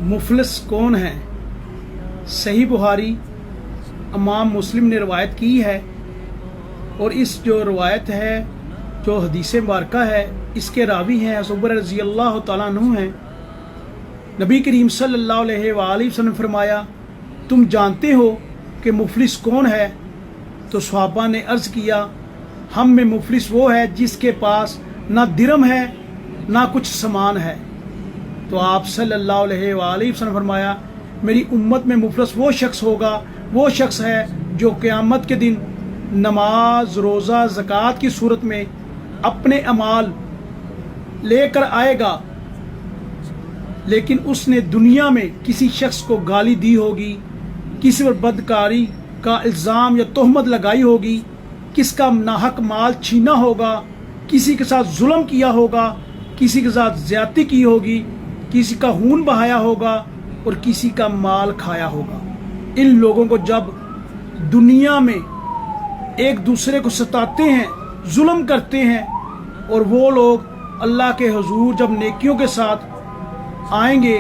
मुफलिस कौन है? सही बुखारी इमाम मुस्लिम ने रवायत की है और इस जो रवायत है जो हदीस मुबारका है इसके रावी हैं ज़ुबैर रज़ी अल्लाह तआला अन्हु हैं। नबी करीम सल्लल्लाहु अलैहि वसल्लम फरमाया, तुम जानते हो कि मुफलिस कौन है? तो सहाबा ने अर्ज़ किया, हम में मुफलिस वो है जिसके पास ना दिरहम है ना कुछ सामान है। तो आप सल्लल्लाहु अलैहि वसल्लम फरमाया, मेरी उम्मत में मुफलिस वो शख्स होगा, वो शख्स है जो क़यामत के दिन नमाज रोज़ा ज़कात की सूरत में अपने अमाल लेकर आएगा, लेकिन उसने दुनिया में किसी शख्स को गाली दी होगी, किसी पर बदकारी का इल्ज़ाम या तोहमत लगाई होगी, किसका नाहक माल छीना होगा, किसी के साथ जुल्म किया होगा, किसी के साथ ज़्यादती की होगी, किसी का खून बहाया होगा और किसी का माल खाया होगा। इन लोगों को जब दुनिया में एक दूसरे को सताते हैं, जुल्म करते हैं, और वो लोग अल्लाह के हुजूर जब नेकियों के साथ आएंगे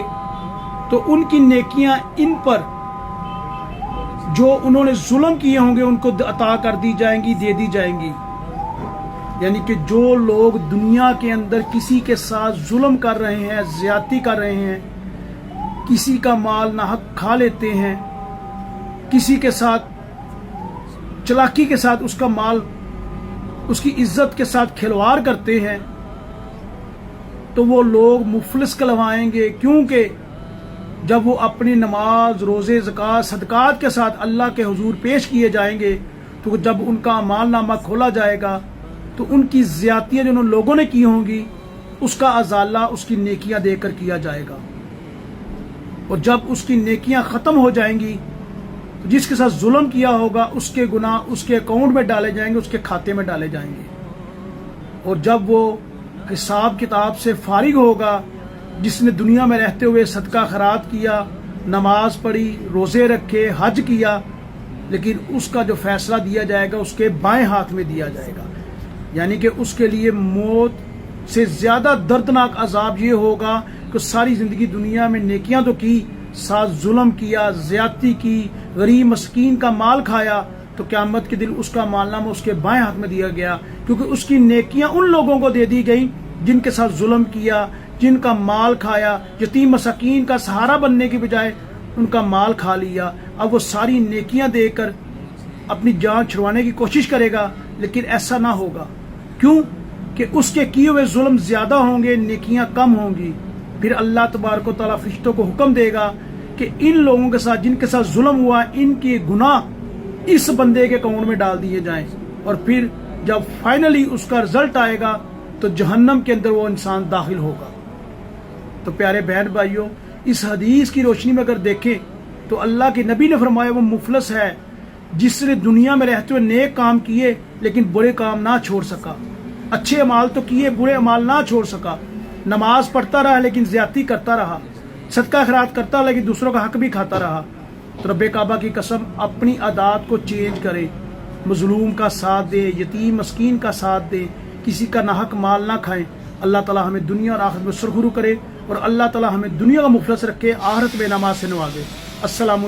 तो उनकी नेकियां इन पर जो उन्होंने जुल्म किए होंगे उनको अता कर दी जाएंगी, दे दी जाएंगी। यानी कि जो लोग दुनिया के अंदर किसी के साथ जुल्म कर रहे हैं, ज़्यादती कर रहे हैं, किसी का माल नाहक खा लेते हैं, किसी के साथ चालाकी के साथ उसका माल, उसकी इज्जत के साथ खिलवाड़ करते हैं, तो वो लोग मुफलिस कहलाएंगे। क्योंकि जब वो अपनी नमाज रोज़े ज़कात सदकात के साथ अल्लाह के हुजूर पेश किए जाएंगे तो जब उनका अमाल नामा खोला जाएगा तो उनकी ज़्यादतियाँ जो उन लोगों ने की होंगी उसका अजाला उसकी नेकियां देकर किया जाएगा, और जब उसकी नेकियां ख़त्म हो जाएंगी तो जिसके साथ जुल्म किया होगा उसके गुनाह उसके अकाउंट में डाले जाएंगे, उसके खाते में डाले जाएंगे। और जब वो हिसाब किताब से फारिग होगा, जिसने दुनिया में रहते हुए सदका खैरात किया, नमाज पढ़ी, रोज़े रखे, हज किया, लेकिन उसका जो फैसला दिया जाएगा उसके बाएं हाथ में दिया जाएगा। यानी कि उसके लिए मौत से ज़्यादा दर्दनाक अजाब ये होगा कि सारी ज़िंदगी दुनिया में नेकियां तो की, साथ जुल्म किया, ज़्यादती की, गरीब मस्कीन का माल खाया, तो क़यामत के दिन उसका मालनामा उसके बाएं हाथ में दिया गया, क्योंकि उसकी नेकियां उन लोगों को दे दी गई जिनके साथ जुल्म किया, जिनका माल खाया, यतीम मसाकीन का सहारा बनने की बजाय उनका माल खा लिया। अब वो सारी नेकियां देकर अपनी जान छुड़वाने की कोशिश करेगा, लेकिन ऐसा ना होगा। क्यों? कि उसके किए हुए जुल्म ज़्यादा होंगे, नेकियां कम होंगी। फिर अल्लाह तबारक व तआला फरिश्तों को हुक्म देगा कि इन लोगों के साथ जिनके साथ जुल्म हुआ, इनके गुनाह इस बंदे के अकाउंट में डाल दिए जाएं, और फिर जब फाइनली उसका रिजल्ट आएगा तो जहन्नम के अंदर वो इंसान दाखिल होगा। तो प्यारे बहन भाइयों, इस हदीस की रोशनी में अगर देखें तो अल्लाह के नबी ने फरमाया वो मुफलिस है जिसने दुनिया में रहते हुए नेक काम किए लेकिन बुरे काम ना छोड़ सका, अच्छे अमाल तो किए, बुरे अमाल ना छोड़ सका, नमाज पढ़ता रहा लेकिन ज़्यादती करता रहा, सदका खैरात करता लेकिन दूसरों का हक भी खाता रहा। तो रब्बे काबा की कसम अपनी आदत को चेंज करे, मजलूम का साथ दे, यतीम मस्कीन का साथ दे, किसी का नाहक माल ना खाएं। अल्लाह ताला हमें दुनिया और आखिरत में सुरखरू करे, और अल्लाह ताला हमें दुनिया का मुफलिस रखे, आखिरत में नमाज से नवाजे। अस्सलाम।